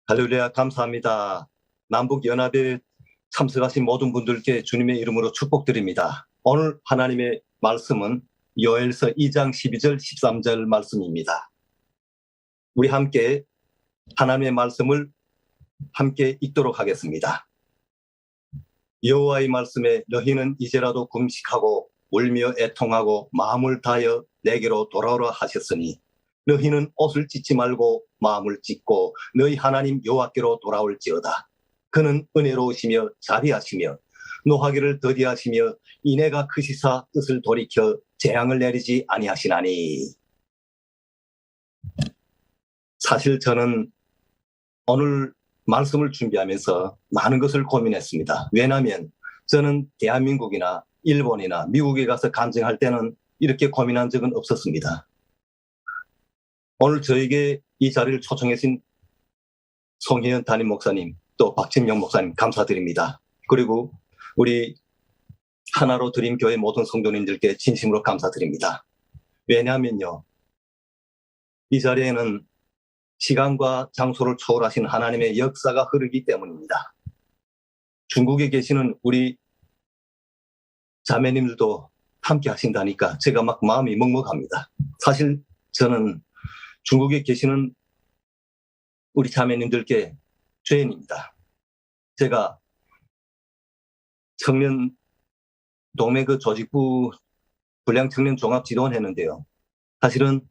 할렐루야, 감사합니다. 남북연합에 참석하신 모든 분들께 주님의 이름으로 축복드립니다. 오늘 하나님의 말씀은 요엘서 2장 12절 13절 말씀입니다. 우리 함께 하나님의 말씀을 함께 읽도록 하겠습니다. 여호와의 말씀에 너희는 이제라도 금식하고 울며 애통하고 마음을 다하여 내게로 돌아오라 하셨으니 너희는 옷을 찢지 말고 마음을 찢고 너희 하나님 여호와께로 돌아올지어다. 그는 은혜로우시며 자비하시며 노하기를 더디하시며 인애가 크시사 뜻을 돌이켜 재앙을 내리지 아니하시나니. 사실 저는 오늘 말씀을 준비하면서 많은 것을 고민했습니다. 왜냐하면 저는 대한민국이나 일본이나 미국에 가서 간증할 때는 이렇게 고민한 적은 없었습니다. 오늘 저에게 이 자리를 초청해주신 송혜연 담임 목사님, 또 박진영 목사님 감사드립니다. 그리고 우리 하나로 드림 교회 모든 성도님들께 진심으로 감사드립니다. 왜냐하면요, 이 자리에는 시간과 장소를 초월하신 하나님의 역사가 흐르기 때문입니다. 중국에 계시는 우리 자매님들도 함께 하신다니까 제가 막 마음이 먹먹합니다. 사실 저는 중국에 계시는 우리 자매님들께 죄인입니다. 제가 청년 동맹 그 조직부 불량청년 종합지도원 했는데요. 사실은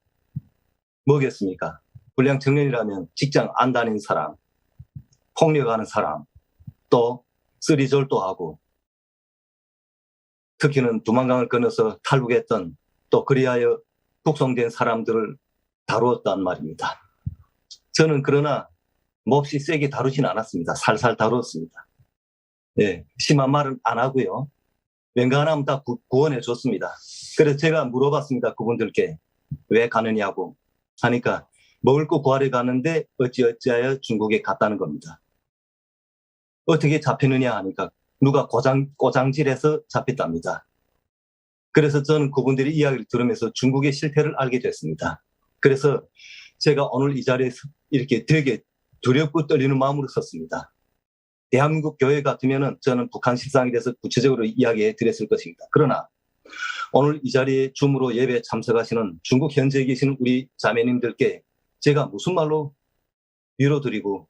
뭐겠습니까? 불량청년이라면 직장 안 다니는 사람, 폭력하는 사람, 또 쓰리졸도 하고 특히는 두만강을 건너서 탈북했던 또 그리하여 북송된 사람들을 다루었단 말입니다. 저는 그러나 몹시 세게 다루진 않았습니다. 살살 다루었습니다. 네, 심한 말은 안 하고요. 웬간하면 다 구원해 줬습니다. 그래서 제가 물어봤습니다. 그분들께 왜 가느냐고 하니까 먹을 거 구하러 가는데 어찌어찌하여 중국에 갔다는 겁니다. 어떻게 잡히느냐 하니까 누가 꼬장질해서 잡혔답니다. 그래서 저는 그분들의 이야기를 들으면서 중국의 실태를 알게 됐습니다. 그래서 제가 오늘 이 자리에서 이렇게 되게 두렵고 떨리는 마음으로 섰습니다. 대한민국 교회 같으면 저는 북한 실상에 대해서 구체적으로 이야기해 드렸을 것입니다. 그러나 오늘 이 자리에 줌으로 예배에 참석하시는 중국 현지에 계시는 우리 자매님들께 제가 무슨 말로 위로드리고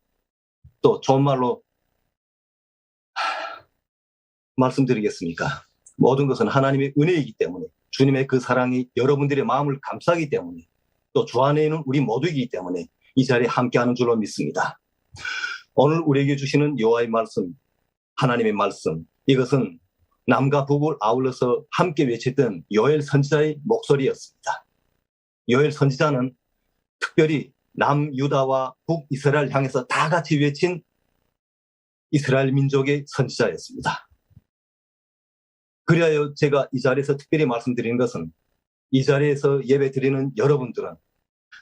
또 좋은 말로 말씀드리겠습니까? 모든 것은 하나님의 은혜이기 때문에 주님의 그 사랑이 여러분들의 마음을 감싸기 때문에 또 주 안에 있는 우리 모두이기 때문에 이 자리에 함께하는 줄로 믿습니다. 오늘 우리에게 주시는 여호와의 말씀, 하나님의 말씀, 이것은 남과 북을 아울러서 함께 외쳤던 요엘 선지자의 목소리였습니다. 요엘 선지자는 특별히 남유다와 북이스라엘 향해서 다 같이 외친 이스라엘 민족의 선지자였습니다. 그리하여 제가 이 자리에서 특별히 말씀드리는 것은 이 자리에서 예배드리는 여러분들은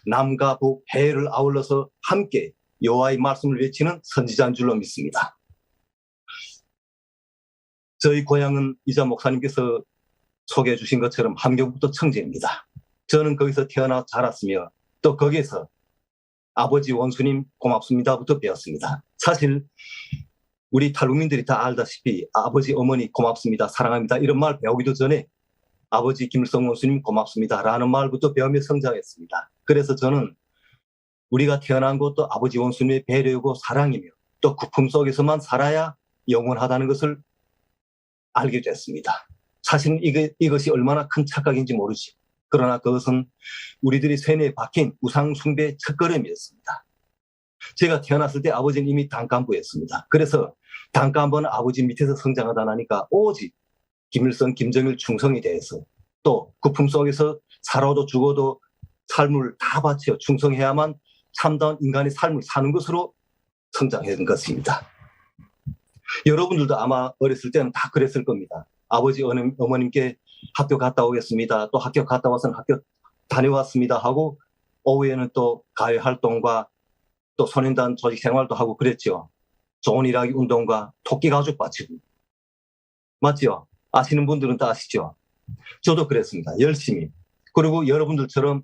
남과 북 해를 아울러서 함께 여호와의 말씀을 외치는 선지자인 줄로 믿습니다. 저희 고향은 이자 목사님께서 소개해 주신 것처럼 함경북도 청주입니다. 저는 거기서 태어나 자랐으며 또 거기에서 아버지 원수님 고맙습니다부터 배웠습니다. 사실 우리 탈북민들이 다 알다시피 아버지 어머니 고맙습니다 사랑합니다 이런 말 배우기도 전에 아버지 김일성 원수님 고맙습니다 라는 말부터 배우며 성장했습니다. 그래서 저는 우리가 태어난 것도 아버지 원수님의 배려이고 사랑이며 또 구품 속에서만 살아야 영원하다는 것을 알게 됐습니다. 사실 이것이 얼마나 큰 착각인지 모르지. 그러나 그것은 우리들이 세뇌에 박힌 우상 숭배의 첫걸음이었습니다. 제가 태어났을 때 아버지는 이미 단간부였습니다. 그래서 단간부는 아버지 밑에서 성장하다 나니까 오직 김일성, 김정일 충성이 대해서 또 구품 속에서 살아도 죽어도 삶을 다 바쳐 충성해야만 참다운 인간의 삶을 사는 것으로 성장한 것입니다. 여러분들도 아마 어렸을 때는 다 그랬을 겁니다. 아버지 어머님께 학교 갔다 오겠습니다. 또 학교 갔다 와서는 학교 다녀왔습니다 하고 오후에는 또 가회 활동과 또 소년단 조직 생활도 하고 그랬죠. 좋은 일하기 운동과 토끼 가죽 바치고. 맞죠? 아시는 분들은 다 아시죠? 저도 그랬습니다. 열심히. 그리고 여러분들처럼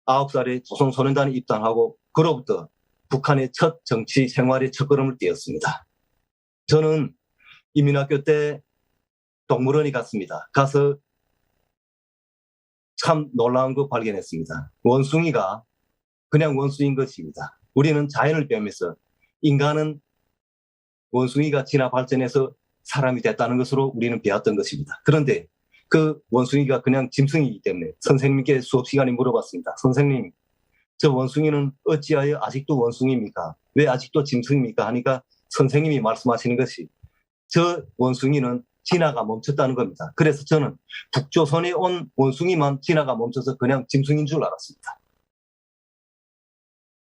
9살에 조선소년단에 입단하고 그로부터 북한의 첫 정치 생활의 첫걸음을 띄었습니다. 저는 이민학교 때 동물원에 갔습니다. 가서 참 놀라운 거 발견했습니다. 원숭이가 그냥 원숭이인 것입니다. 우리는 자연을 배우면서 인간은 원숭이가 진화 발전해서 사람이 됐다는 것으로 우리는 배웠던 것입니다. 그런데 그 원숭이가 그냥 짐승이기 때문에 선생님께 수업 시간에 물어봤습니다. 선생님, 저 원숭이는 어찌하여 아직도 원숭이입니까? 왜 아직도 짐승입니까? 하니까 선생님이 말씀하시는 것이 저 원숭이는 진화가 멈췄다는 겁니다. 그래서 저는 북조선에 온 원숭이만 진화가 멈춰서 그냥 짐승인 줄 알았습니다.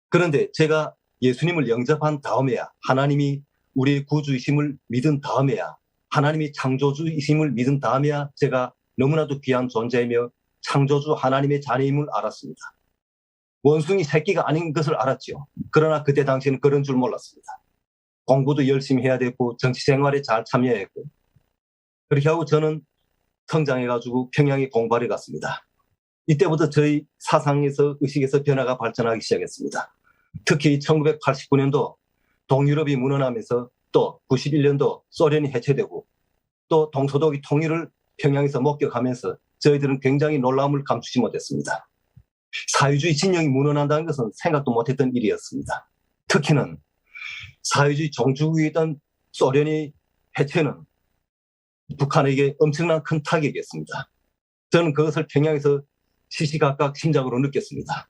그런데 제가 예수님을 영접한 다음에야, 하나님이 우리의 구주이심을 믿은 다음에야, 하나님이 창조주이심을 믿은 다음에야 제가 너무나도 귀한 존재이며 창조주 하나님의 자녀임을 알았습니다. 원숭이 새끼가 아닌 것을 알았죠. 그러나 그때 당시에는 그런 줄 몰랐습니다. 공부도 열심히 해야 되고 정치 생활에 잘 참여해야 했고, 그렇게 하고 저는 성장해가지고 평양에 공부하러 갔습니다. 이때부터 저희 사상에서, 의식에서 변화가 발전하기 시작했습니다. 특히 1989년도 동유럽이 무너나면서 또 91년도 소련이 해체되고 또 동서독이 통일을 평양에서 목격하면서 저희들은 굉장히 놀라움을 감추지 못했습니다. 사회주의 진영이 무너난다는 것은 생각도 못했던 일이었습니다. 특히는 사회주의 종주국이던 소련의 해체는 북한에게 엄청난 큰 타격이었습니다. 저는 그것을 평양에서 시시각각 심장으로 느꼈습니다.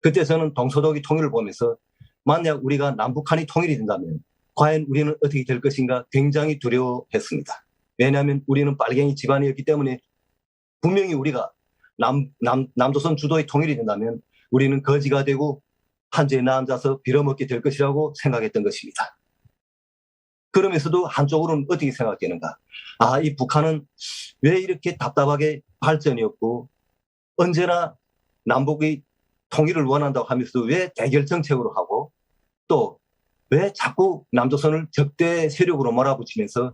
그때 저는 동서독이 통일을 보면서 만약 우리가 남북한이 통일이 된다면 과연 우리는 어떻게 될 것인가 굉장히 두려워했습니다. 왜냐하면 우리는 빨갱이 집안이었기 때문에 분명히 우리가 남조선 주도의 통일이 된다면 우리는 거지가 되고 한지에 나앉아서 빌어먹게 될 것이라고 생각했던 것입니다. 그러면서도 한쪽으로는 어떻게 생각되는가? 아, 이 북한은 왜 이렇게 답답하게 발전이 없고 언제나 남북의 통일을 원한다고 하면서도 왜 대결 정책으로 하고 또 왜 자꾸 남조선을 적대 세력으로 몰아붙이면서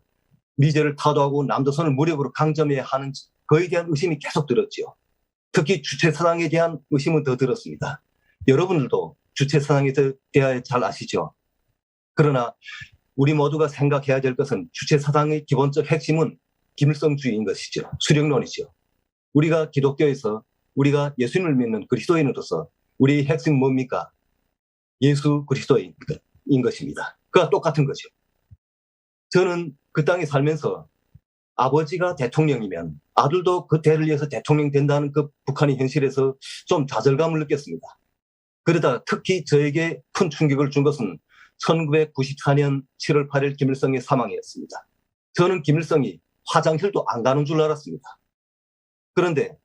미제를 타도하고 남조선을 무력으로 강점해야 하는지 그에 대한 의심이 계속 들었죠. 특히 주체사상에 대한 의심은 더 들었습니다. 여러분들도 주체사상에 대하여 잘 아시죠? 그러나 우리 모두가 생각해야 될 것은 주체사상의 기본적 핵심은 김일성주의인 것이죠. 수령론이죠. 우리가 기독교에서 우리가 예수님을 믿는 그리스도인으로서 우리의 핵심 뭡니까? 예수 그리스도인 것입니다. 그와 똑같은 거죠. 저는 그 땅에 살면서 아버지가 대통령이면 아들도 그 대를 이어서 대통령 된다는 그 북한의 현실에서 좀 좌절감을 느꼈습니다. 그러다 특히 저에게 큰 충격을 준 것은 1994년 7월 8일 김일성의 사망이었습니다. 저는 김일성이 화장실도 안 가는 줄 알았습니다. 그런데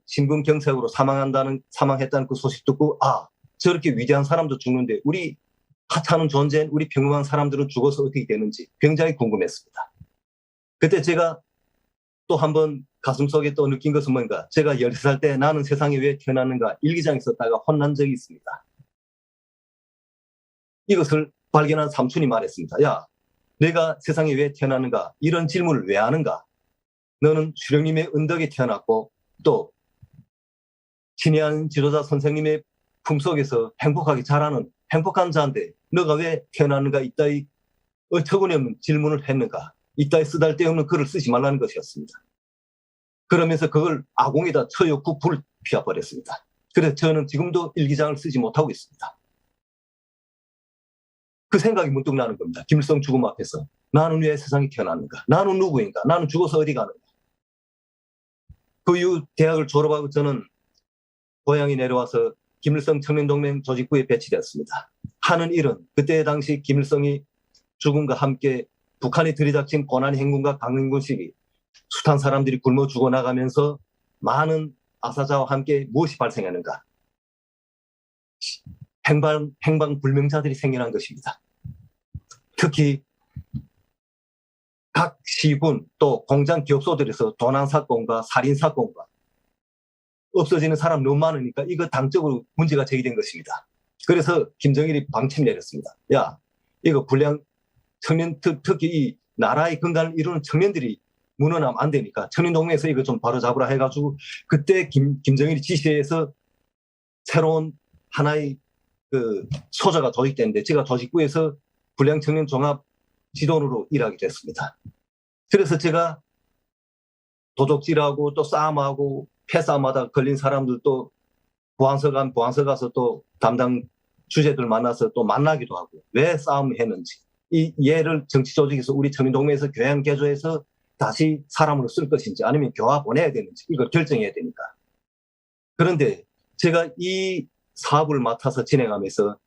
심근경색으로 사망했다는 그 소식 듣고 아, 저렇게 위대한 사람도 죽는데 우리 하찮은 존재인 우리 평범한 사람들은 죽어서 어떻게 되는지 굉장히 궁금했습니다. 그때 제가 또 한번 가슴속에 또 느낀 것은 뭔가 제가 13살 때 나는 세상에 왜 태어났는가 일기장에 썼다가 혼난 적이 있습니다. 이것을 발견한 삼촌이 말했습니다. 야, 내가 세상에 왜 태어났는가 이런 질문을 왜 하는가? 너는 수령님의 은덕에 태어났고 또 친애한 지도자 선생님의 품속에서 행복하게 자라는 행복한 자인데 너가 왜 태어났는가 이따위 어처구니없는 질문을 했는가 이따위 쓰잘데없는 글을 쓰지 말라는 것이었습니다. 그러면서 그걸 아공에다 처였고 불을 피워버렸습니다. 그래서 저는 지금도 일기장을 쓰지 못하고 있습니다. 그 생각이 문득 나는 겁니다. 김일성 죽음 앞에서 나는 왜 세상에 태어났는가? 나는 누구인가? 나는 죽어서 어디 가는가? 그 이후 대학을 졸업하고 저는 고향에 내려와서 김일성 청년동맹 조직부에 배치되었습니다. 하는 일은 그때 당시 김일성이 죽음과 함께 북한이 들이닥친 고난 행군과 강행군 시기 숱한 사람들이 굶어 죽어나가면서 많은 아사자와 함께 무엇이 발생하는가? 행방불명자들이 생겨난 것입니다. 특히 각 시군 또 공장 기업소들에서 도난사건과 살인사건과 없어지는 사람 너무 많으니까 이거 당적으로 문제가 제기된 것입니다. 그래서 김정일이 방침 내렸습니다. 야, 이거 불량 청년, 특히 이 나라의 근간을 이루는 청년들이 무너나면 안 되니까 청년동맹에서 이거 좀 바로잡으라 해가지고 그때 김정일이 지시해서 새로운 하나의 그 소자가 조직됐는데 제가 조직부에서 불량청년 종합 지도원으로 일하게 됐습니다. 그래서 제가 도적질하고 또 싸움하고 패싸움하다 걸린 사람들도 보안서 가서 또 담당 주재들 만나서 또 만나기도 하고 왜 싸움을 했는지 이 얘를 정치 조직에서 우리 청년동맹에서 교양 개조해서 다시 사람으로 쓸 것인지 아니면 교화 보내야 되는지 이걸 결정해야 되니까. 그런데 제가 이 사업을 맡아서 진행하면서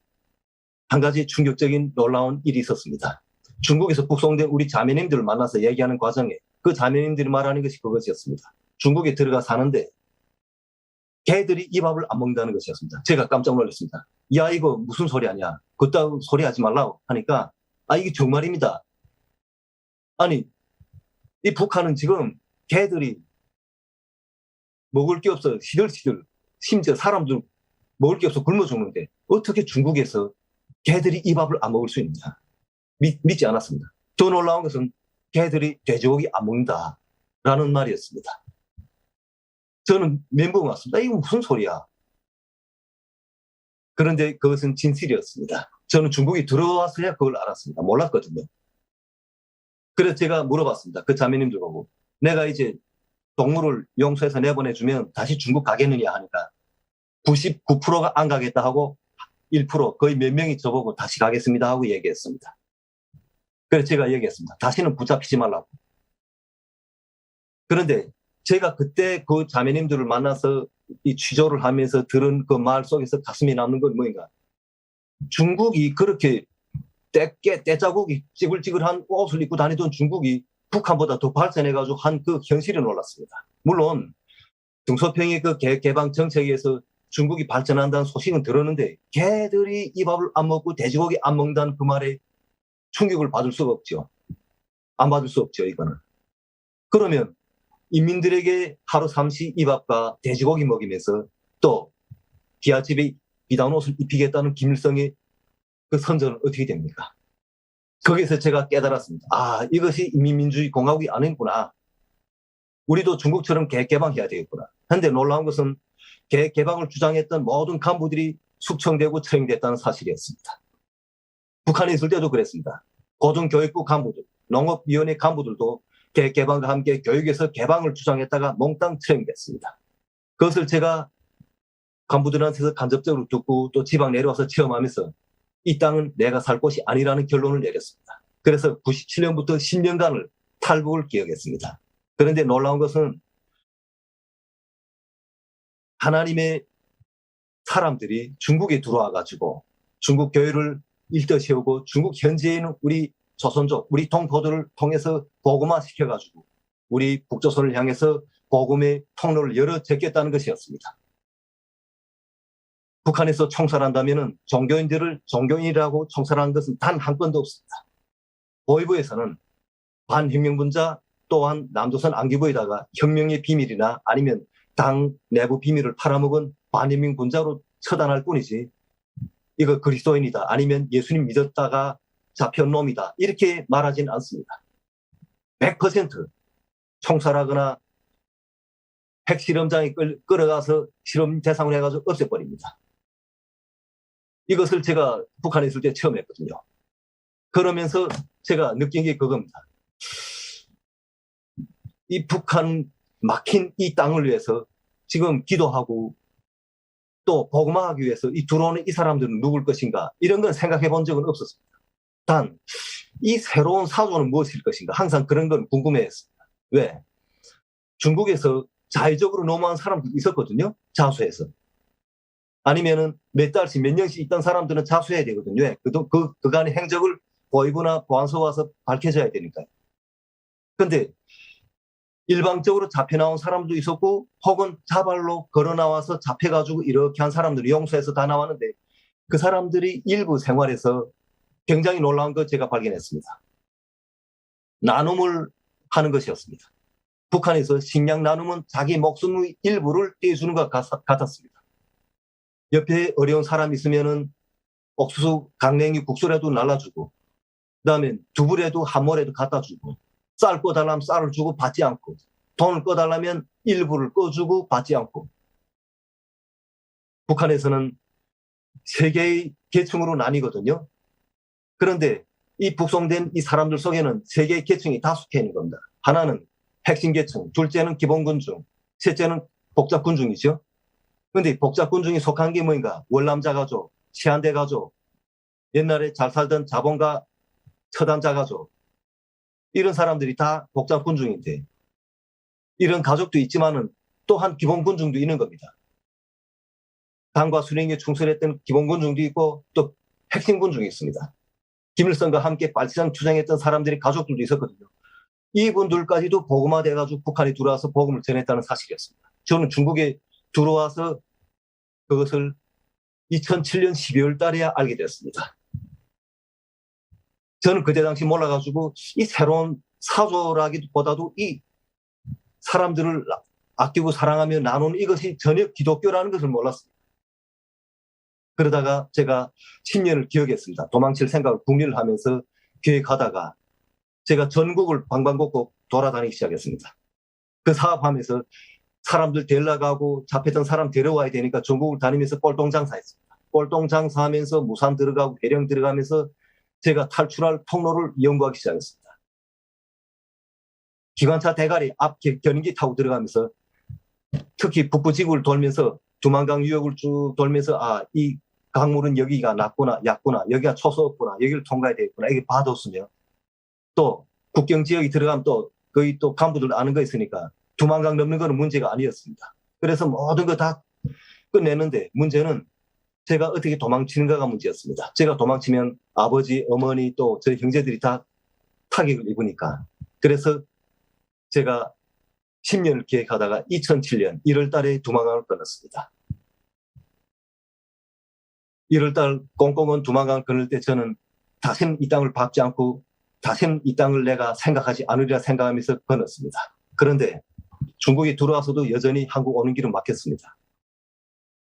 한 가지 충격적인 놀라운 일이 있었습니다. 중국에서 북송된 우리 자매님들을 만나서 얘기하는 과정에 그 자매님들이 말하는 것이 그것이었습니다. 중국에 들어가 사는데 개들이 이 밥을 안 먹는다는 것이었습니다. 제가 깜짝 놀랐습니다. 야, 이거 무슨 소리 하냐? 그따위 소리 하지 말라고 하니까 이게 정말입니다. 아니, 이 북한은 지금 개들이 먹을 게 없어 시들시들 심지어 사람들 먹을 게 없어 굶어 죽는데 어떻게 중국에서 개들이 이 밥을 안 먹을 수 있느냐? 믿지 않았습니다. 더 놀라운 것은 개들이 돼지고기 안 먹는다라는 말이었습니다. 저는 멘붕 왔습니다. 이거 무슨 소리야? 그런데 그것은 진실이었습니다. 저는 중국에 들어와서야 그걸 알았습니다. 몰랐거든요. 그래서 제가 물어봤습니다. 그 자매님들 보고 내가 이제 동물을 용서해서 내보내주면 다시 중국 가겠느냐 하니까 99%가 안 가겠다 하고 1% 거의 몇 명이 저보고 다시 가겠습니다 하고 얘기했습니다. 그래서 제가 얘기했습니다. 다시는 붙잡히지 말라고. 그런데 제가 그때 그 자매님들을 만나서 이 취조를 하면서 들은 그 말 속에서 가슴이 남는 건 뭐인가? 중국이 그렇게 떼자국이 찌글찌글한 옷을 입고 다니던 중국이 북한보다 더 발전해가지고 한 그 현실에 놀랐습니다. 물론 등소평의 그 개방 정책에서 중국이 발전한다는 소식은 들었는데 개들이 이 밥을 안 먹고 돼지고기 안 먹는다는 그 말에 충격을 받을 수가 없죠. 안 받을 수 없죠, 이거는. 그러면 인민들에게 하루 삼시 이 밥과 돼지고기 먹이면서 또 기아집에 비단 옷을 입히겠다는 김일성의 그 선전은 어떻게 됩니까? 거기서 제가 깨달았습니다. 이것이 인민민주주의 공화국이 아니구나. 우리도 중국처럼 개개방해야 되겠구나. 그런데 놀라운 것은 개개방을 주장했던 모든 간부들이 숙청되고 처형됐다는 사실이었습니다. 북한에 있을 때도 그랬습니다. 고등교육부 간부들, 농업위원회 간부들도 개방과 함께 교육에서 개방을 주장했다가 몽땅 처형됐습니다. 그것을 제가 간부들한테서 간접적으로 듣고 또 지방 내려와서 체험하면서 이 땅은 내가 살 곳이 아니라는 결론을 내렸습니다. 그래서 97년부터 10년간을 탈북을 기억했습니다. 그런데 놀라운 것은 하나님의 사람들이 중국에 들어와가지고 중국 교회를 일떠 세우고 중국 현지에 있는 우리 조선족, 우리 동포들을 통해서 복음화 시켜가지고 우리 북조선을 향해서 복음의 통로를 열어 제꼈다는 것이었습니다. 북한에서 총살한다면 종교인들을 종교인이라고 총살한 것은 단 한 건도 없습니다. 보위부에서는 반혁명분자 또한 남조선 안기부에다가 혁명의 비밀이나 아니면 당 내부 비밀을 팔아먹은 반혁명분자로 처단할 뿐이지 이거 그리스도인이다 아니면 예수님 믿었다가 잡혀온 놈이다 이렇게 말하지는 않습니다. 100% 총살하거나 핵실험장에 끌어가서 실험 대상으로 해가지고 없애버립니다. 이것을 제가 북한에 있을 때 처음 했거든요. 그러면서 제가 느낀 게 그겁니다. 이 북한 막힌 이 땅을 위해서 지금 기도하고 또 복음화하기 위해서 이 들어오는 이 사람들은 누굴 것인가 이런 건 생각해 본 적은 없었습니다. 단 이 새로운 사조는 무엇일 것인가 항상 그런 건 궁금해했습니다. 왜? 중국에서 자의적으로 노무한 사람들도 있었거든요. 자수해서. 아니면은 몇 달씩 몇 년씩 있던 사람들은 자수해야 되거든요. 그간의 행적을 보위부나 보안소 와서 밝혀져야 되니까요. 그런데 일방적으로 잡혀 나온 사람도 있었고 혹은 자발로 걸어 나와서 잡혀가지고 이렇게 한 사람들이 용서해서 다 나왔는데 그 사람들이 일부 생활에서 굉장히 놀라운 걸 제가 발견했습니다. 나눔을 하는 것이었습니다. 북한에서 식량 나눔은 자기 목숨의 일부를 떼주는 것 같았습니다. 옆에 어려운 사람이 있으면은 옥수수 강냉이 국수라도 날라주고 그다음에 두부라도 한 모라도 갖다 주고 쌀 꺼달라면 쌀을 주고 받지 않고 돈을 꺼달라면 일부를 꺼주고 받지 않고 북한에서는 세 개의 계층으로 나뉘거든요. 그런데 이 북송된 이 사람들 속에는 세 개의 계층이 다 속해 있는 겁니다. 하나는 핵심 계층, 둘째는 기본군중, 셋째는 복잡군중이죠. 그런데 복잡군중이 속한 게 뭐인가? 월남자 가족, 치안대 가족, 옛날에 잘 살던 자본가 처단자 가족, 이런 사람들이 다 복잡군중인데 이런 가족도 있지만은 또한 기본군중도 있는 겁니다. 당과 수령에 충실했던 기본군중도 있고 또 핵심군중이 있습니다. 김일성과 함께 빨치산 투쟁했던 사람들이 가족들도 있었거든요. 이분들까지도 복음화돼가지고 북한에 들어와서 복음을 전했다는 사실이었습니다. 저는 중국에 들어와서 그것을 2007년 12월 달에야 알게 됐습니다. 저는 그때 당시 몰라가지고 이 새로운 사조라기보다도 이 사람들을 아끼고 사랑하며 나누는 이것이 전혀 기독교라는 것을 몰랐습니다. 그러다가 제가 10년을 기억했습니다. 도망칠 생각을 궁리를 하면서 기획하다가 제가 전국을 방방곡곡 돌아다니기 시작했습니다. 그 사업하면서 사람들 데려가고 잡혔던 사람 데려와야 되니까 전국을 다니면서 꼴동장사했습니다. 꼴동장사하면서 무산 들어가고 해령 들어가면서 제가 탈출할 통로를 연구하기 시작했습니다. 기관차 대가리 앞 견인기 타고 들어가면서 특히 북부지구를 돌면서 두만강 유역을 쭉 돌면서 이 강물은 여기가 낮구나, 얕구나, 여기가 초소없구나, 여기를 통과해야 되겠구나, 이게 봐뒀으며 또 국경 지역이 들어가면 또 거의 또 간부들 아는 거 있으니까 두만강 넘는 거는 문제가 아니었습니다. 그래서 모든 거 다 끝내는데 문제는 제가 어떻게 도망치는가가 문제였습니다. 제가 도망치면 아버지, 어머니 또 저희 형제들이 다 타격을 입으니까. 그래서 제가 10년을 기획하다가 2007년 1월 달에 두만강을 건넜습니다. 1월 달 꽁꽁은 두만강을 건널 때 저는 다시는 이 땅을 밟지 않고 다시는 이 땅을 내가 생각하지 않으리라 생각하면서 건넜습니다. 그런데 중국이 들어와서도 여전히 한국 오는 길은 막혔습니다.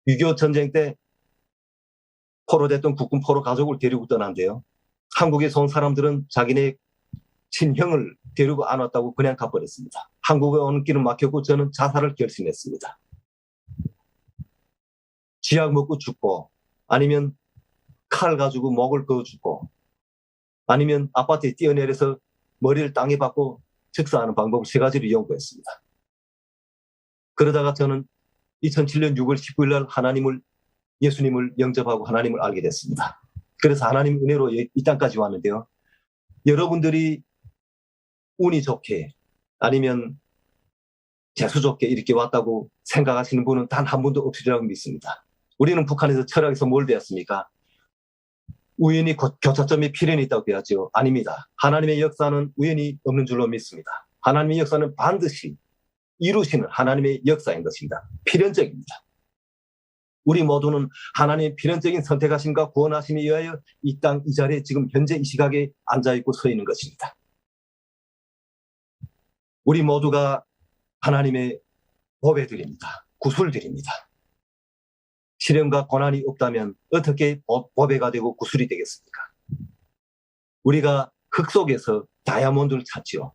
6.25 전쟁 때 포로됐던 국군 포로 가족을 데리고 떠난데요. 한국에서 온 사람들은 자기네 친형을 데리고 안 왔다고 그냥 가버렸습니다. 한국에 오는 길은 막혔고 저는 자살을 결심했습니다. 쥐약 먹고 죽고 아니면 칼 가지고 목을 그어 죽고 아니면 아파트에 뛰어내려서 머리를 땅에 박고 즉사하는 방법을 세 가지를 연구했습니다. 그러다가 저는 2007년 6월 19일 날 예수님을 영접하고 하나님을 알게 됐습니다. 그래서 하나님 은혜로 이 땅까지 왔는데요. 여러분들이 운이 좋게 아니면 재수 좋게 이렇게 왔다고 생각하시는 분은 단 한 분도 없으리라고 믿습니다. 우리는 북한에서 철학에서 뭘 배웠습니까? 우연히 교차점에 필연이 있다고 배웠죠. 아닙니다. 하나님의 역사는 우연이 없는 줄로 믿습니다. 하나님의 역사는 반드시 이루시는 하나님의 역사인 것입니다. 필연적입니다. 우리 모두는 하나님의 필연적인 선택하심과 구원하심에 의하여 이 땅, 이 자리에 지금 현재 이 시각에 앉아있고 서 있는 것입니다. 우리 모두가 하나님의 보배들입니다. 구술들입니다. 시련과 고난이 없다면 어떻게 보배가 되고 구술이 되겠습니까? 우리가 흙 속에서 다이아몬드를 찾지요.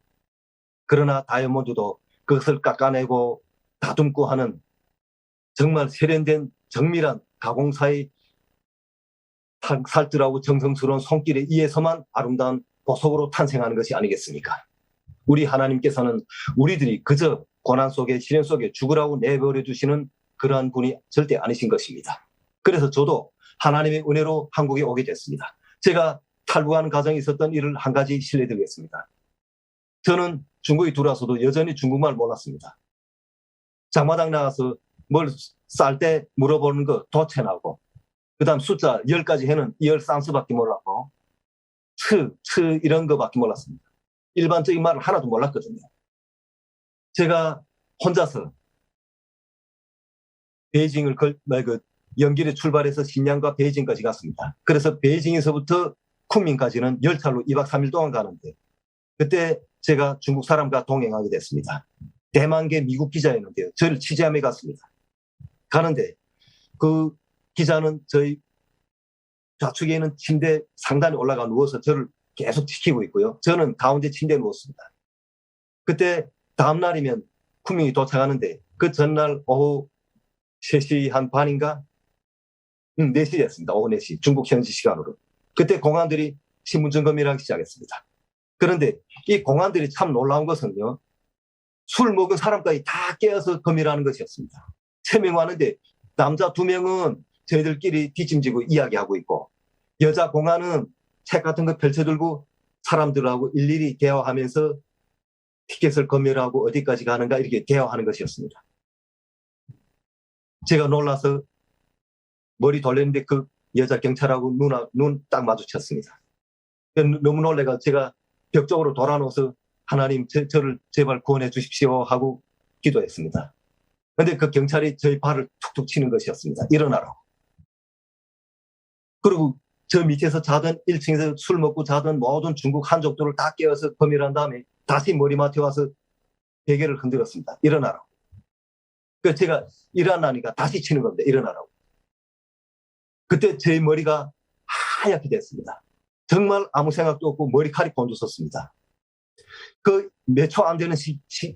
그러나 다이아몬드도 그것을 깎아내고 다듬고 하는 정말 세련된 정밀한 가공사의 살뜰하고 정성스러운 손길에 의해서만 아름다운 보석으로 탄생하는 것이 아니겠습니까? 우리 하나님께서는 우리들이 그저 고난 속에 시련 속에 죽으라고 내버려 두시는 그러한 분이 절대 아니신 것입니다. 그래서 저도 하나님의 은혜로 한국에 오게 됐습니다. 제가 탈북하는 과정에 있었던 일을 한 가지 실례드리겠습니다. 저는 중국에 들어와서도 여전히 중국말 몰랐습니다. 장마당 나가서 뭘 쌀 때 물어보는 거 도체나고 그 다음 숫자 10까지 해는 2열 쌍수밖에 몰랐고 츠 이런 거밖에 몰랐습니다. 일반적인 말을 하나도 몰랐거든요. 제가 혼자서 베이징을 연길에 출발해서 신양과 베이징까지 갔습니다. 그래서 베이징에서부터 쿤민까지는 열차로 2박 3일 동안 가는데 그때 제가 중국 사람과 동행하게 됐습니다. 대만계 미국 기자였는데요. 저를 취재하며 갔습니다. 가는데 그 기자는 저희 좌측에 있는 침대 상단에 올라가 누워서 저를 계속 지키고 있고요. 저는 가운데 침대에 누웠습니다. 그때 다음 날이면 쿤밍이 도착하는데 그 전날 오후 3시 한 반인가 4시 됐습니다. 오후 4시. 중국 현지 시간으로. 그때 공안들이 신분증 검열을 하기 시작했습니다. 그런데 이 공안들이 참 놀라운 것은요. 술 먹은 사람까지 다 깨어서 검열하는 것이었습니다. 3명 왔는데 남자 2명은 저희들끼리 뒷짐지고 이야기하고 있고 여자 공안은 책 같은 거 펼쳐들고 사람들하고 일일이 대화하면서 티켓을 검열하고 어디까지 가는가 이렇게 대화하는 것이었습니다. 제가 놀라서 머리 돌렸는데 그 여자 경찰하고 눈 딱 마주쳤습니다. 너무 놀래가 제가 벽 쪽으로 돌아놓아서 하나님 저를 제발 구원해 주십시오 하고 기도했습니다. 그런데 그 경찰이 저희 발을 툭툭 치는 것이었습니다. 일어나라고. 그리고 저 밑에서 자던 1층에서 술 먹고 자던 모든 중국 한족들을 다 깨워서 검열한 다음에 다시 머리맡에 와서 베개를 흔들었습니다. 일어나라고. 그래서 제가 일어나니까 다시 치는 겁니다. 일어나라고. 그때 제 머리가 하얗게 됐습니다. 정말 아무 생각도 없고 머리칼이 곤두섰습니다. 그 몇 초 안 되는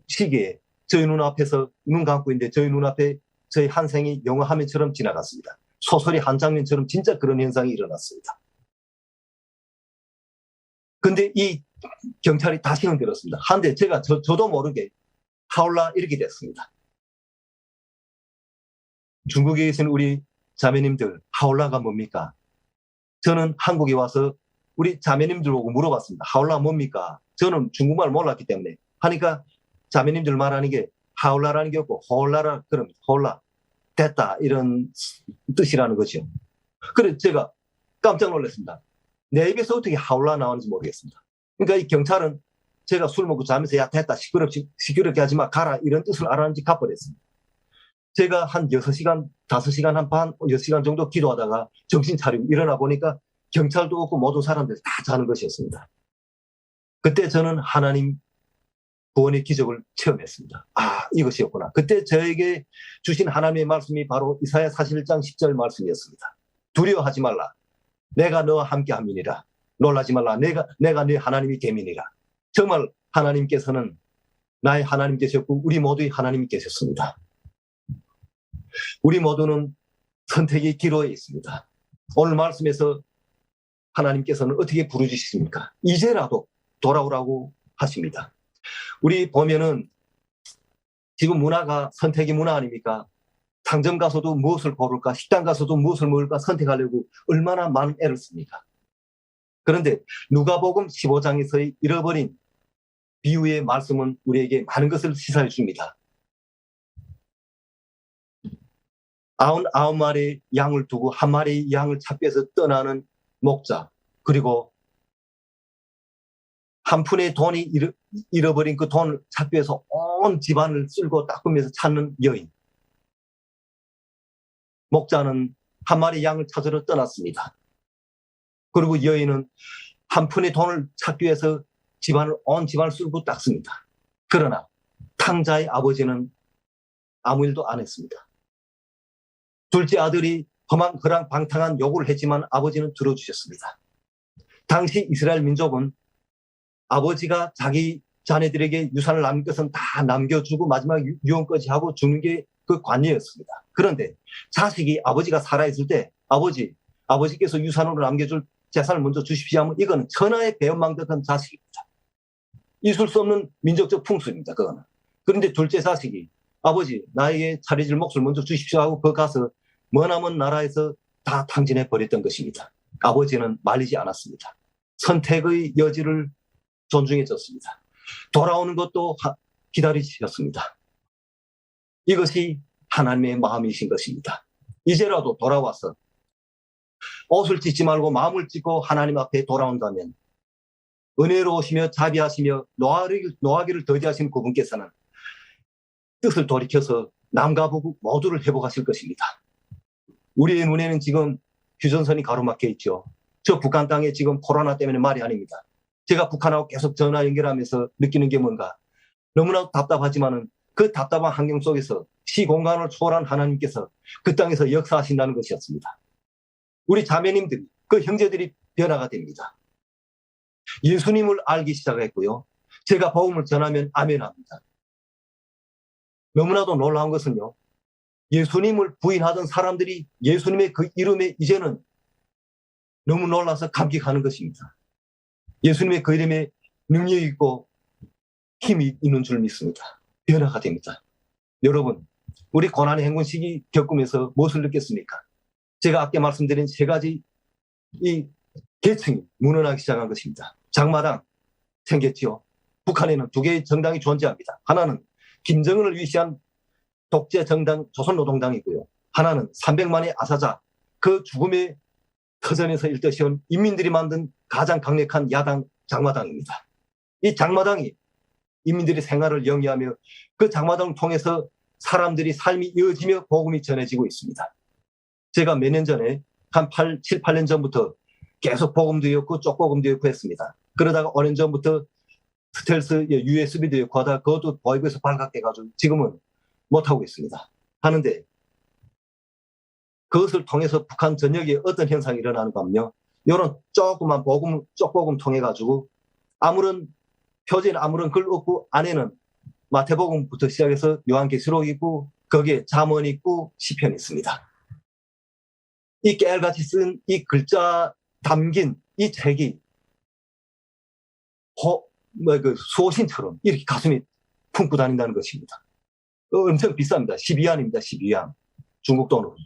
시기에 저희 눈앞에서 눈 감고 있는데 저희 눈앞에 저희 한 생이 영화 화면처럼 지나갔습니다. 소설이 한 장면처럼 진짜 그런 현상이 일어났습니다. 근데 이 경찰이 다시 흔들었습니다. 한데 제가 저도 모르게 하울라 이렇게 됐습니다. 중국에 계신 우리 자매님들 하울라가 뭡니까? 저는 한국에 와서 우리 자매님들 보고 물어봤습니다. 하울라 뭡니까? 저는 중국말 몰랐기 때문에 하니까 자매님들 말하는 게 하울라라는 게 없고 홀라라 그럼 홀라 됐다 이런 뜻이라는 거죠. 그래서 제가 깜짝 놀랐습니다. 내 입에서 어떻게 하울라 나오는지 모르겠습니다. 그러니까 이 경찰은 제가 술 먹고 자면서 야 됐다 시끄럽게 하지 마 가라 이런 뜻을 알았는지 가버렸습니다. 제가 한 6시간 5시간 한 반 6시간 정도 기도하다가 정신 차리고 일어나 보니까 경찰도 없고 모든 사람들 다 자는 것이었습니다. 그때 저는 하나님 구원의 기적을 체험했습니다. 아 이것이었구나. 그때 저에게 주신 하나님의 말씀이 바로 이사야 41장 10절 말씀이었습니다. 두려워하지 말라. 내가 너와 함께 함이니라. 놀라지 말라. 내가 네 하나님이 됨이니라. 정말 하나님께서는 나의 하나님 계셨고 우리 모두의 하나님이 계셨습니다. 우리 모두는 선택의 기로에 있습니다. 오늘 말씀에서 하나님께서는 어떻게 부르주십니까? 이제라도 돌아오라고 하십니다. 우리 보면은 지금 문화가 선택의 문화 아닙니까? 상점 가서도 무엇을 고를까? 식당 가서도 무엇을 먹을까? 선택하려고 얼마나 많은 애를 씁니까? 그런데 누가복음 15장에서의 잃어버린 비유의 말씀은 우리에게 많은 것을 시사해 줍니다. 99마리 양을 두고 한 마리 양을 찾기 위해서 떠나는 목자, 그리고 한 푼의 돈이 잃어버린 그 돈을 찾기 위해서 온 집안을 쓸고 닦으면서 찾는 여인. 목자는 한 마리 양을 찾으러 떠났습니다. 그리고 여인은 한 푼의 돈을 찾기 위해서 온 집안을 쓸고 닦습니다. 그러나 탕자의 아버지는 아무 일도 안 했습니다. 둘째 아들이 허랑방탕한 요구를 했지만 아버지는 들어주셨습니다. 당시 이스라엘 민족은 아버지가 자기 자녀들에게 유산을 남긴 것은 다 남겨주고 마지막 유언까지 하고 주는 게 그 관례였습니다. 그런데 자식이 아버지가 살아있을 때 아버지께서 유산으로 남겨줄 재산을 먼저 주십시오 하면 이건 천하의 배은망덕한 자식입니다. 있을 수 없는 민족적 풍습입니다. 그거는. 그런데 둘째 자식이 아버지 나에게 차려질 몫을 먼저 주십시오 하고 그 가서 머나먼 나라에서 다 탕진해 버렸던 것입니다. 아버지는 말리지 않았습니다. 선택의 여지를 존중해줬습니다. 돌아오는 것도 기다리셨습니다. 이것이 하나님의 마음이신 것입니다. 이제라도 돌아와서 옷을 찢지 말고 마음을 찢고 하나님 앞에 돌아온다면 은혜로우시며 자비하시며 노하기를 더디하신 그분께서는 뜻을 돌이켜서 남과 북 모두를 회복하실 것입니다. 우리의 눈에는 지금 휴전선이 가로막혀 있죠. 저 북한 땅에 지금 코로나 때문에 말이 아닙니다. 제가 북한하고 계속 전화 연결하면서 느끼는 게 뭔가 너무나 답답하지만은 그 답답한 환경 속에서 시공간을 초월한 하나님께서 그 땅에서 역사하신다는 것이었습니다. 우리 자매님들이 그 형제들이 변화가 됩니다. 예수님을 알기 시작했고요. 제가 복음을 전하면 아멘합니다. 너무나도 놀라운 것은요. 예수님을 부인하던 사람들이 예수님의 그 이름에 이제는 너무 놀라서 감격하는 것입니다. 예수님의 그 이름에 능력이 있고 힘이 있는 줄 믿습니다. 변화가 됩니다. 여러분, 우리 고난의 행군 시기 겪으면서 무엇을 느꼈습니까? 제가 아까 말씀드린 세 가지 이 계층이 무너나기 시작한 것입니다. 장마당 생겼지요. 북한에는 두 개의 정당이 존재합니다. 하나는 김정은을 위시한 독재 정당 조선노동당이고요. 하나는 300만의 아사자, 그 죽음의 터전에서 일떠시온 인민들이 만든 가장 강력한 야당 장마당입니다. 이 장마당이 인민들의 생활을 영위하며 그 장마당을 통해서 사람들이 삶이 이어지며 복음이 전해지고 있습니다. 제가 몇 년 전에 한 7, 8년 전부터 계속 복음도 였고 쪽복음도 였고 했습니다. 그러다가 5년 전부터 스텔스 USB도 였고 하다가 그것도 보이브에서 발각돼가지고 지금은 못하고 있습니다. 하는데 그것을 통해서 북한 전역에 어떤 현상이 일어나는가 하면요. 이런 조그만 복음, 쪽복음 통해가지고 아무런 표지에 아무런 글 없고 안에는 마태복음부터 시작해서 요한계시록 있고 거기에 잠언 있고 시편 있습니다. 이 깨알같이 쓴 이 글자 담긴 이 책이 수호신처럼 이렇게 가슴이 품고 다닌다는 것입니다. 엄청 비쌉니다. 12위안입니다. 12위안. 중국 돈으로.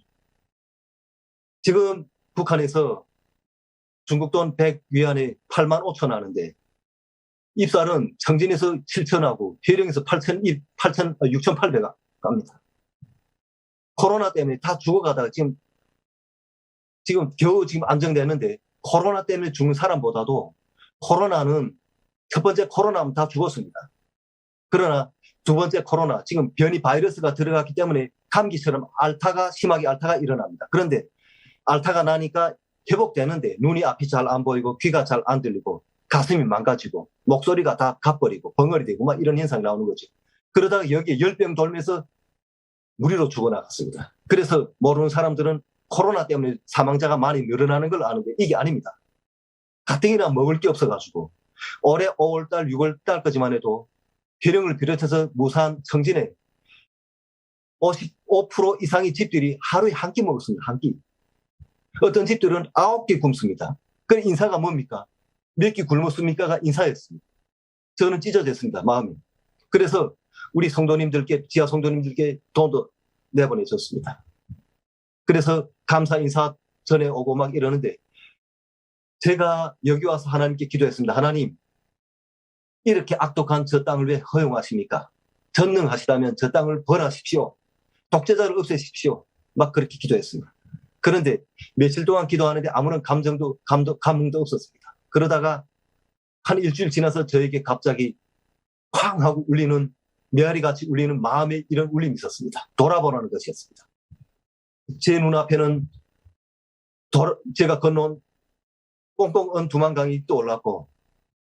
지금 북한에서 중국 돈 100위안에 8만 5천 하는데 입살은 청진에서 7천하고 해령에서 6,800원 갑니다. 코로나 때문에 다 죽어가다가 지금 겨우 안정되는데 코로나 때문에 죽는 사람보다도 코로나는 첫 번째 코로나면 다 죽었습니다. 그러나 두 번째 코로나, 지금 변이 바이러스가 들어갔기 때문에 감기처럼 심하게 알타가 일어납니다. 그런데 알타가 나니까 회복되는데 눈이 앞이 잘 안 보이고 귀가 잘 안 들리고 가슴이 망가지고 목소리가 다 가버리고 벙어리 되고 막 이런 현상이 나오는 거죠. 그러다가 여기에 열병 돌면서 무리로 죽어나갔습니다. 그래서 모르는 사람들은 코로나 때문에 사망자가 많이 늘어나는 걸 아는데 이게 아닙니다. 가뜩이나 먹을 게 없어가지고 올해 5월달, 6월달까지만 해도 해령을 비롯해서 무산, 청진에 55% 이상의 집들이 하루에 한 끼 먹었습니다. 한 끼. 어떤 집들은 9끼 굶습니다. 그 인사가 뭡니까? 몇 끼 굶었습니까가 인사였습니다. 저는 찢어졌습니다. 마음이. 그래서 우리 성도님들께, 지하 성도님들께 돈도 내보내줬습니다. 그래서 감사 인사 전에 오고 막 이러는데 제가 여기 와서 하나님께 기도했습니다. 하나님, 이렇게 악독한 저 땅을 왜 허용하십니까? 전능하시다면 저 땅을 벌하십시오. 독재자를 없애십시오. 막 그렇게 기도했습니다. 그런데 며칠 동안 기도하는데 아무런 감흥도 없었습니다. 그러다가 한 일주일 지나서 저에게 갑자기 쾅 하고 울리는, 메아리같이 울리는 마음의 이런 울림이 있었습니다. 돌아보라는 것이었습니다. 제 눈앞에는 제가 건너온 꽁꽁 언 두만강이 떠올랐고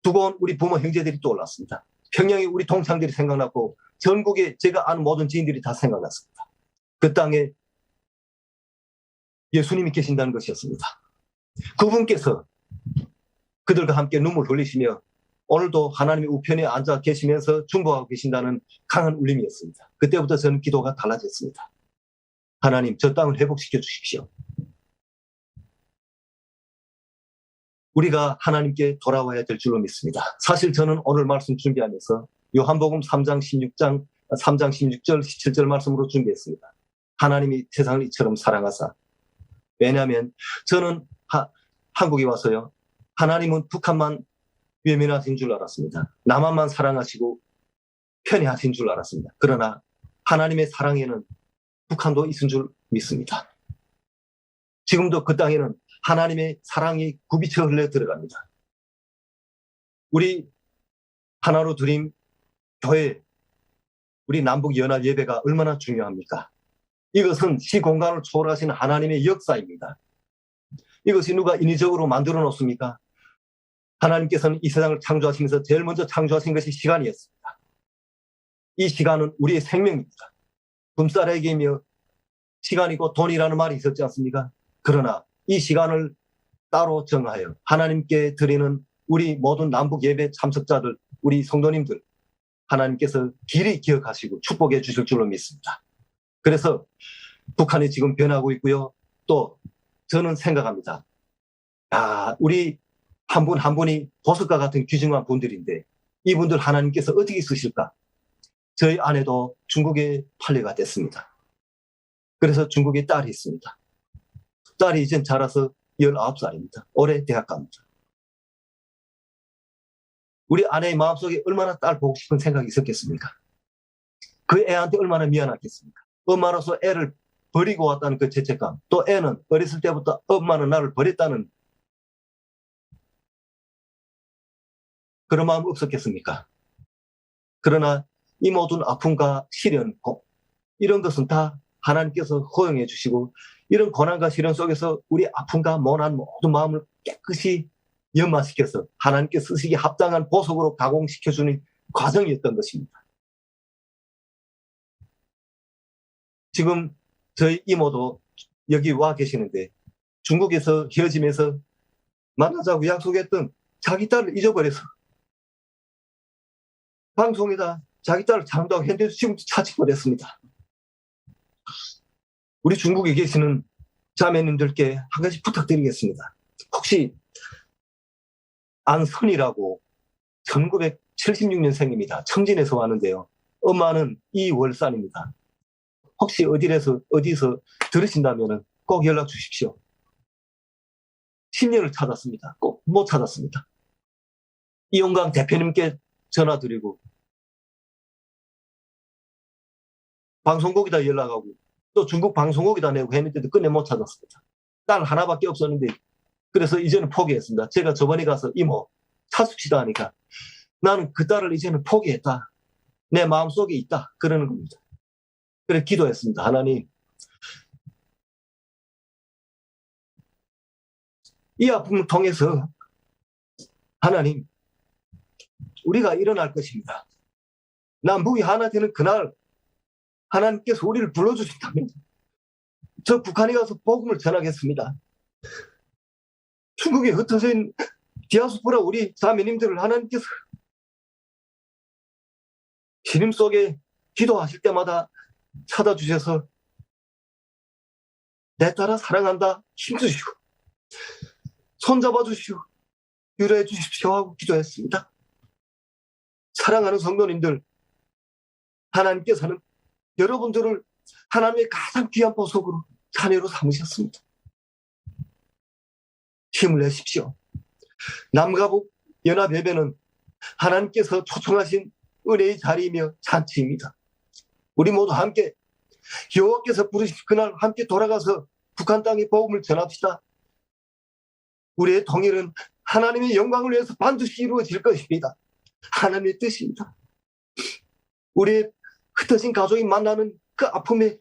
두고온 우리 부모 형제들이 떠올랐습니다. 평양에 우리 동창들이 생각났고 전국에 제가 아는 모든 지인들이 다 생각났습니다. 그 땅에 예수님이 계신다는 것이었습니다. 그분께서 그들과 함께 눈물 흘리시며 오늘도 하나님의 우편에 앉아 계시면서 중보하고 계신다는 강한 울림이었습니다. 그때부터 저는 기도가 달라졌습니다. 하나님, 저 땅을 회복시켜 주십시오. 우리가 하나님께 돌아와야 될 줄로 믿습니다. 사실 저는 오늘 말씀 준비하면서 요한복음 3장 16절, 17절 말씀으로 준비했습니다. 하나님이 세상을 이처럼 사랑하사. 왜냐하면 저는 한국에 와서요, 하나님은 북한만 외면하신 줄 알았습니다. 남한만 사랑하시고 편애하신 줄 알았습니다. 그러나 하나님의 사랑에는 북한도 있은 줄 믿습니다. 지금도 그 땅에는 하나님의 사랑이 굽이쳐 흘러 들어갑니다. 우리 하나로 드림 교회, 우리 남북 연합 예배가 얼마나 중요합니까? 이것은 시공간을 초월하시는 하나님의 역사입니다. 이것이 누가 인위적으로 만들어 놓습니까? 하나님께서는 이 세상을 창조하시면서 제일 먼저 창조하신 것이 시간이었습니다. 이 시간은 우리의 생명입니다. 금싸레기이며 시간이고 돈이라는 말이 있었지 않습니까? 그러나 이 시간을 따로 정하여 하나님께 드리는 우리 모든 남북 예배 참석자들, 우리 성도님들, 하나님께서 길이 기억하시고 축복해 주실 줄로 믿습니다. 그래서 북한이 지금 변하고 있고요. 또 저는 생각합니다. 우리 한 분 한 분이 보석과 같은 귀중한 분들인데 이분들 하나님께서 어떻게 쓰실까? 저희 아내도 중국에 판례가 됐습니다. 그래서 중국에 딸이 있습니다. 딸이 이제 자라서 19살입니다. 올해 대학 갑니다. 우리 아내의 마음속에 얼마나 딸 보고 싶은 생각이 있었겠습니까? 그 애한테 얼마나 미안하겠습니까? 엄마로서 애를 버리고 왔다는 그 죄책감, 또 애는 어렸을 때부터 엄마는 나를 버렸다는 그런 마음 없었겠습니까? 그러나 이 모든 아픔과 시련, 이런 것은 다 하나님께서 허용해 주시고 이런 고난과 시련 속에서 우리 아픔과 모난 모든 마음을 깨끗이 연마시켜서 하나님께 쓰시기 합당한 보석으로 가공시켜주는 과정이었던 것입니다. 지금 저희 이모도 여기 와 계시는데 중국에서 헤어지면서 만나자고 약속했던 자기 딸을 잊어버려서 방송에다 자기 딸을 찾는다고 했는데 지금 찾지 못했습니다. 우리 중국에 계시는 자매님들께 한 가지 부탁드리겠습니다. 혹시 안선이라고 1976년생입니다. 청진에서 왔는데요. 엄마는 이월산입니다. 혹시 어디서 들으신다면 꼭 연락 주십시오. 10년을 찾았습니다. 꼭 못 찾았습니다. 이용강 대표님께 전화드리고 방송국에다 연락하고 또 중국 방송국에다 내고 했는데도 끝내 못 찾았습니다. 딸 하나밖에 없었는데 그래서 이제는 포기했습니다. 제가 저번에 가서 이모 찾읍시다 하니까 나는 그 딸을 이제는 포기했다. 내 마음속에 있다. 그러는 겁니다. 그래 기도했습니다. 하나님, 이 아픔을 통해서 하나님, 우리가 일어날 것입니다. 남북이 하나 되는 그날 하나님께서 우리를 불러주신다면 저 북한에 가서 복음을 전하겠습니다. 중국에 흩어져 있는 디아스포라 우리 자매님들을 하나님께서 신임 속에 기도하실 때마다 찾아주셔서 내 딸아 사랑한다 힘주시고 손잡아 주시고 위로해 주십시오 하고 기도했습니다. 사랑하는 성도님들, 하나님께서는 여러분들을 하나님의 가장 귀한 보석으로 자녀로 삼으셨습니다. 힘을 내십시오. 남가북 연합예배는 하나님께서 초청하신 은혜의 자리이며 잔치입니다. 우리 모두 함께 여호와께서 부르신 그날 함께 돌아가서 북한 땅에 복음을 전합시다. 우리의 통일은 하나님의 영광을 위해서 반드시 이루어질 것입니다. 하나님의 뜻입니다. 우리의 흩어진 가족이 만나는 그 아픔의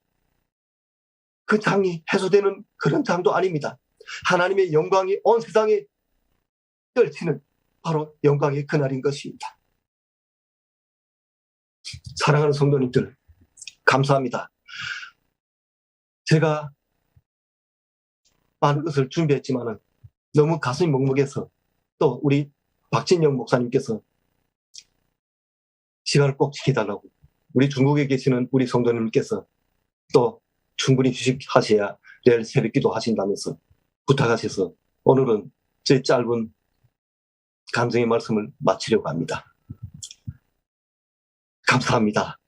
그 장이 해소되는 그런 장도 아닙니다. 하나님의 영광이 온 세상에 떨치는 바로 영광의 그날인 것입니다. 사랑하는 성도님들, 감사합니다. 제가 많은 것을 준비했지만 너무 가슴이 먹먹해서 또 우리 박진영 목사님께서 시간을 꼭 지켜달라고 우리 중국에 계시는 우리 성도님께서 또 충분히 휴식하셔야 내일 새벽기도 하신다면서 부탁하셔서 오늘은 제 짧은 감정의 말씀을 마치려고 합니다. 감사합니다.